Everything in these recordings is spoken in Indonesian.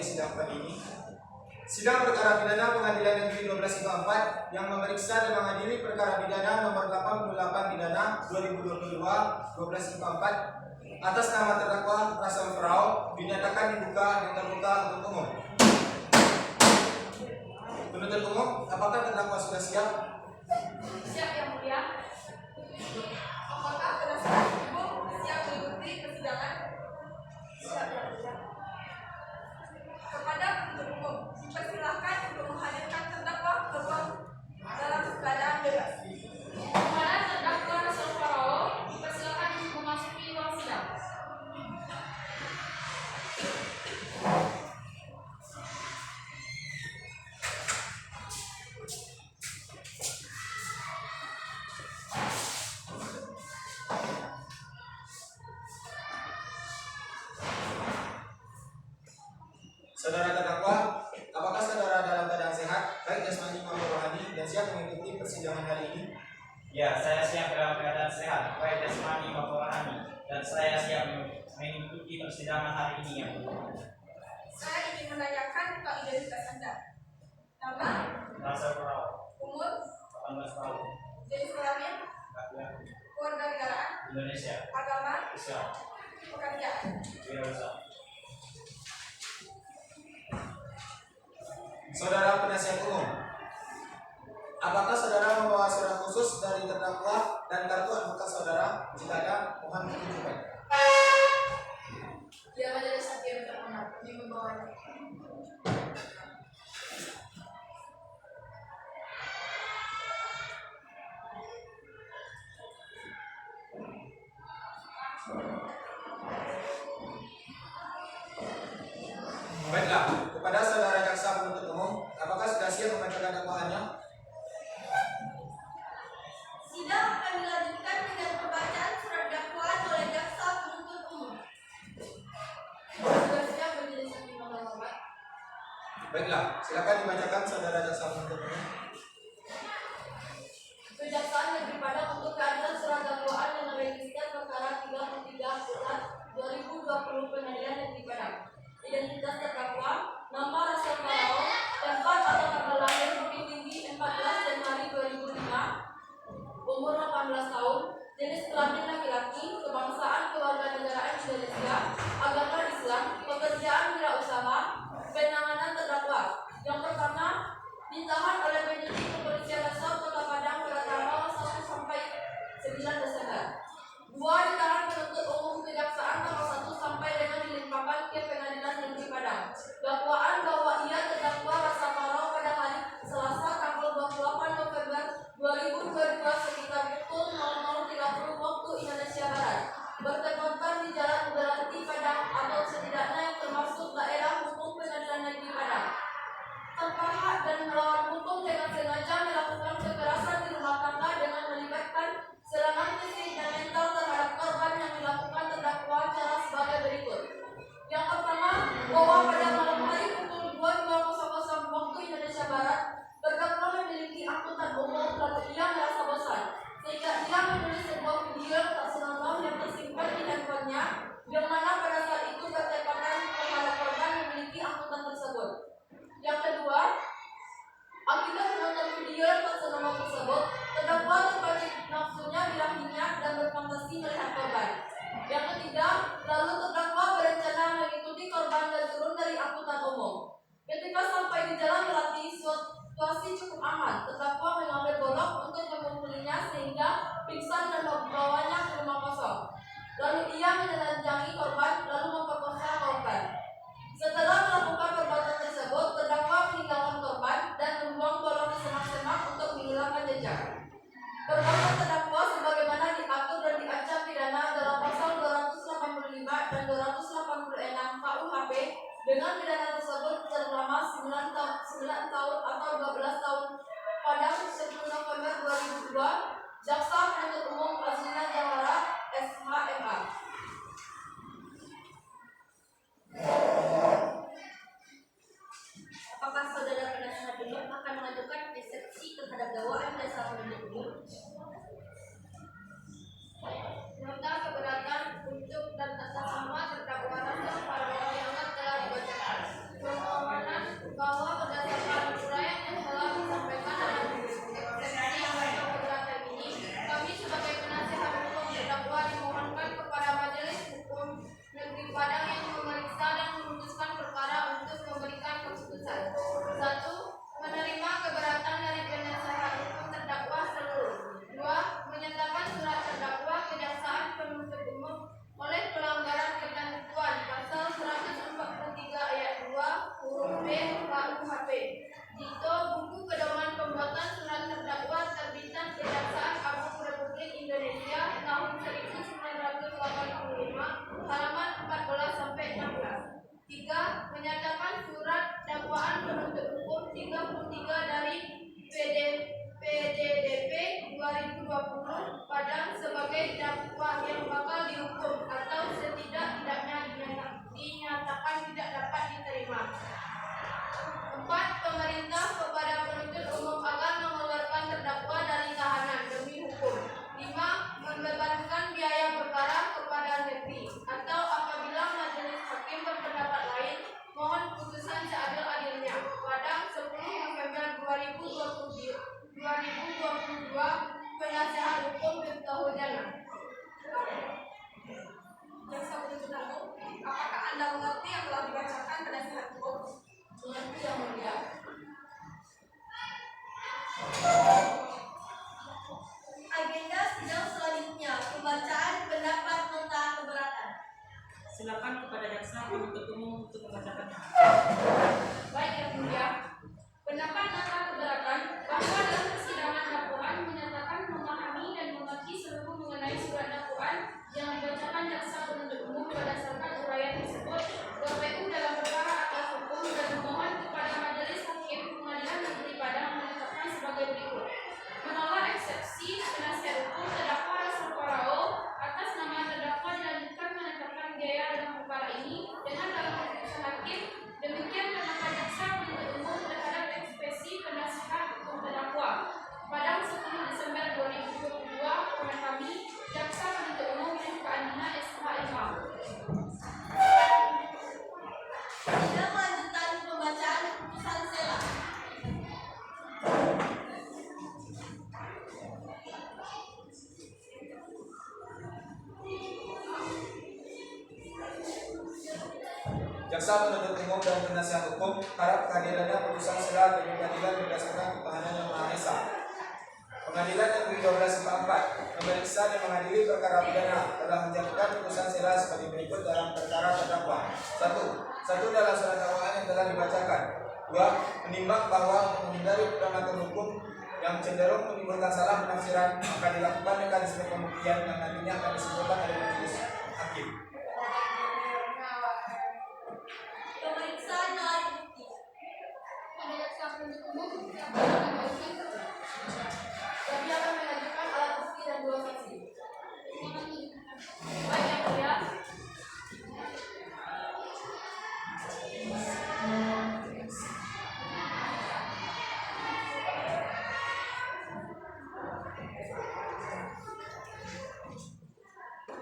sidang kali ini. Sidang perkara pidana Pengadilan Negeri 12 yang memeriksa dan mengadili perkara pidana nomor 88 pidana 2022 12 atas nama terdakwa Russell Farao dinyatakan dibuka dan terbuka untuk umum. Penuntut umum, apakah terdakwa sudah siap? Siap, Yang Mulia. Apakah penasihat hukum siap mengikuti persidangan? Siap, Yang Mulia. Kepada penuntut umum, dipersilahkan untuk menghadirkan terdakwa ke ruang dalam keadaan bebas. Kepada terdakwa Russell Farao, dipersilakan untuk memasuki ruang sidang. Saudara terdakwa, apakah saudara dalam keadaan sehat, baik jasmani maupun rohani, dan siap mengikuti persidangan hari ini? Ya, saya siap dalam keadaan sehat, baik jasmani maupun rohani, dan saya siap mengikuti persidangan hari ini yang Saya ingin menanyakan tentang identitas Anda. Nama, Russell Farao, umur, 18 tahun, jenis kelamin, laki-laki, keluarga negaraan, Indonesia, agama, Islam, pekerjaan. wirausaha. Saudara penasihat umum, apakah saudara membawa surat khusus dari terdakwa dan kartu advokat saudara? Jika ada, mohon ditunjukkan. Dia majelis hakim terhormat, kami membawanya. Baiklah, kepada saudara jaksa penuntut umum, apakah sudah siap membacakan dakwaannya? Sidang akan dilanjutkan dengan pembacaan surat dakwaan oleh jaksa penuntut umum. Sudah siap majelis hakim yang terhormat. Baiklah, silakan dibacakan saudara jaksa penuntut umum. Kejaksaan Negeri Padang untuk keadilan surat dakwaan yang meregistrasi perkara 33/2020 Pengadilan Negeri Padang. Identitas terdakwa, nama Russell Farao, tempat atau tanggal lahir Bukit Tinggi 14 Januari 2005, umur 18 tahun, jenis kelamin laki-laki, kebangsaan kewarganegaraan Indonesia, agama Islam, pekerjaan wirausaha, penanganan terdakwa. Yang pertama, ditahan oleh penyidik kepolisian Resort Kota Padang pada tanggal 1 sampai 9 Desember. 2. Ditahan penuntut umum kejaksaan tanggal 1 sampai dengan dilimpahkan ke Pengadilan Negeri Padang. Dakwaan bahwa ia terdakwa Russell Farao pada hari Selasa tanggal 28 November 2022 sekitar pukul 00.30 waktu Indonesia Barat bertempat di Jalan Beranti Padang atau setidaknya yang termasuk daerah hukum Pengadilan Negeri Padang. Tanpa hak dan melawan hukum dengan sengaja melakukan kekerasan di rumah tangga dengan melibatkan serangan fisik dan mental terhadap korban yang dilakukan terdakwa cara sebagai berikut. Yang pertama, bahwa pada malam hari pukul 22.00 waktu Indonesia Barat, terdakwa memiliki angkutan umum lalu ia merasa bosan, sehingga ia menulis sebuah video tak senonoh yang tersimpan di handphonenya, yang mana pada saat itu bertepatan kepada korban memiliki angkutan tersebut. Yang kedua, akibat menonton video yang tak senonoh tersebut, terdakwa terpancing nafsunya birahinya dan berfantasi melihat korban. Yang ketiga, lalu terdakwa berencana mengikuti korban dan turun dari angkutan umum. Ketika sampai di Jalan Melati, situasi cukup aman. Terdakwa mengambil golok untuk memukulinya sehingga pingsan dan membawanya ke rumah kosong. Lalu ia menelanjangi korban lalu memperkosa korban. Setelah melakukan perbuatan tersebut, terdakwa meninggalkan korban dan membuang golok ke semak-semak untuk menghilangkan jejak. Perbuatan terdakwa sebagaimana diatur dan diancam pidana dalam pasal 285 dan 286 KUHP dengan pidana tersebut selama 9 tahun atau 12 tahun pada 10 November 2002. Jaksa penuntut umum Azlina Jawara SHMA. Apakah saudara penasihat umum akan mengajukan eksepsi terhadap dakwaan jaksa penuntut umum? Nota keberatan untuk dan atas nama terdakwa Russell Farao yang telah dibacakan. Nota penasihat hukum harap kehadirannya putusan sela demi keadilan berdasarkan ketahanan yang Maha Esa. Pengadilan Negeri 12 IPA 4 memeriksa dan mengadili perkara pidana telah menjatuhkan putusan sela sebagai berikut dalam perkara terdakwa. 1. Dalam surat dakwaan yang telah dibacakan. 2. Menimbang bahwa untuk menghindari pengamatan hukum yang cenderung menimbulkan salah penafsiran, maka dilakukan mekanisme pembuktian yang nantinya akan disebutkan oleh majelis hakim. Pemeriksaan alat bukti. Pada jaksa penuntut umum yang akan mengajukan Kami akan mengajukan alat bukti dan 2 saksi. baik yang mulia.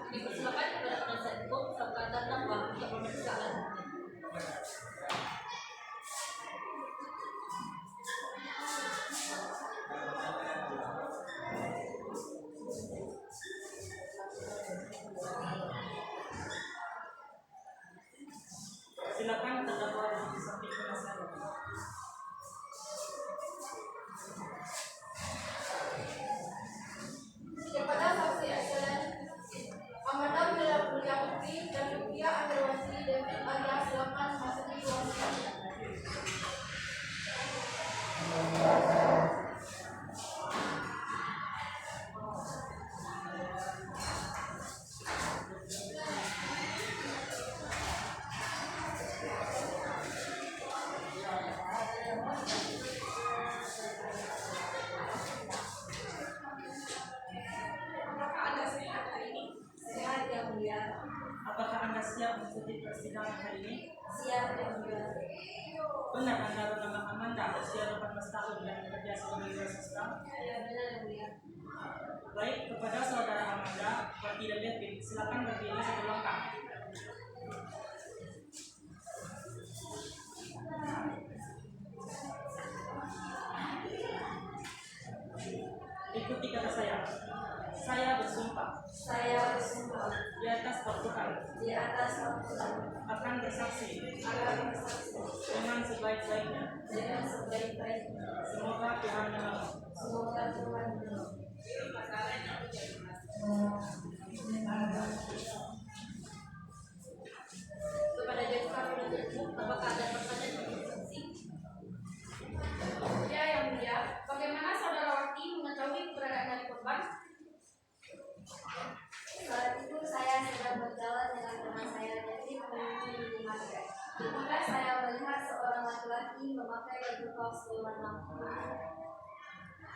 Dipersilakan kepada penasihat hukum serta terdakwa untuk memeriksa alat bukti. Silakan terdakwa duduk di samping penasihat hukum. Kepada saksi Excellent Amanda Mulia Putri dan Rupiah Andarwasi David alias silakan memasuki ruang sidang. Apakah Anda sehat hari ini? Sehat yang mulia. Apakah Anda siap mengikuti persidangan hari ini? Siap yang mulia. Benar Anda bernama Amanda, usia 18 tahun dan bekerja sebagai wiraswasta? Ya benar yang mulia. Baik, kepada saudara Amanda, Pak dan David, silakan berdiri satu langkah. Ikuti kata saya. Saya bersumpah Saya bersumpah di atas Al-Quran di atas Al-Quran akan bersaksi akan bersaksi dengan sebaik-baiknya. dengan sebaik-baiknya. Semoga Tuhan menolong. Semoga Tuhan menolong. Kepada jaksa penuntut umum, apakah ada pertanyaan untuk saksi? Ya yang mulia. Bagaimana saudara Wati mengetahui keberadaan dari korban? Saat itu saya sedang berjalan dengan teman saya Devi menuju minimarket. Ketika saya melihat seorang laki-laki memakai baju kaos berwarna putih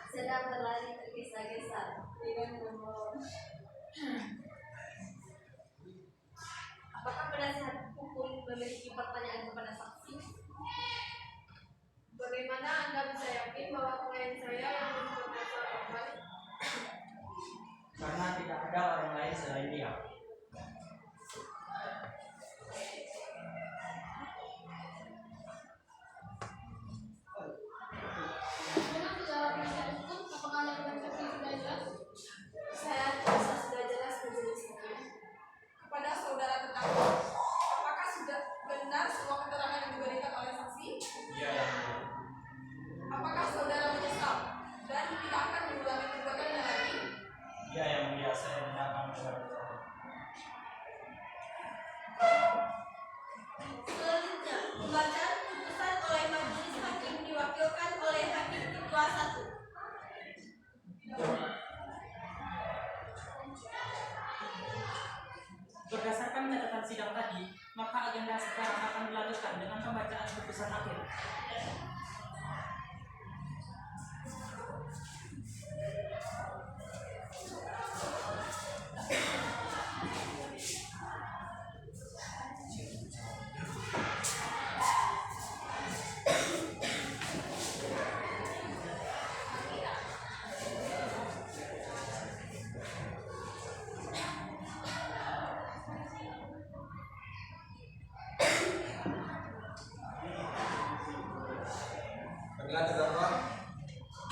sedang berlari tergesa-gesa dengan menolong. Apakah penasihat hukum memiliki pertanyaan kepada saksi? Bagaimana Anda bisa yakin bahwa klien saya yang membuat korban? Karena tidak ada orang lain selain dia. Dengan segala penasihat hukum, apakah Anda dengan saksi sudah jelas? Saya rasa sudah jelas majelis hakim. Kepada saudara terdakwa, apakah sudah benar semua keterangan yang diberikan oleh saksi? Iya yang mulia. Apakah saudara menyesal dan tidak akan mengulangi perbuatannya lagi? Iya yang mulia, saya tidak akan mengulangi. Selanjutnya, pembacaan putusan oleh majelis hakim diwakilkan oleh Hakim Ketua 1. Berdasarkan catatan sidang tadi, maka agenda sekarang akan dilanjutkan dengan pembacaan putusan akhir. Baiklah terdakwa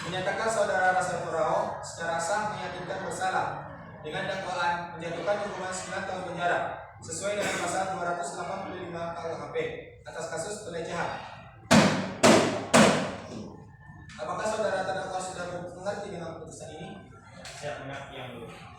menyatakan saudara Rasel Furao secara sah meyakinkan bersalah dengan dakwaan menjatuhkan hukuman 9 tahun penjara sesuai dengan pasal 285 KUHP atas kasus pelecehan siap mengabdi yang mulia.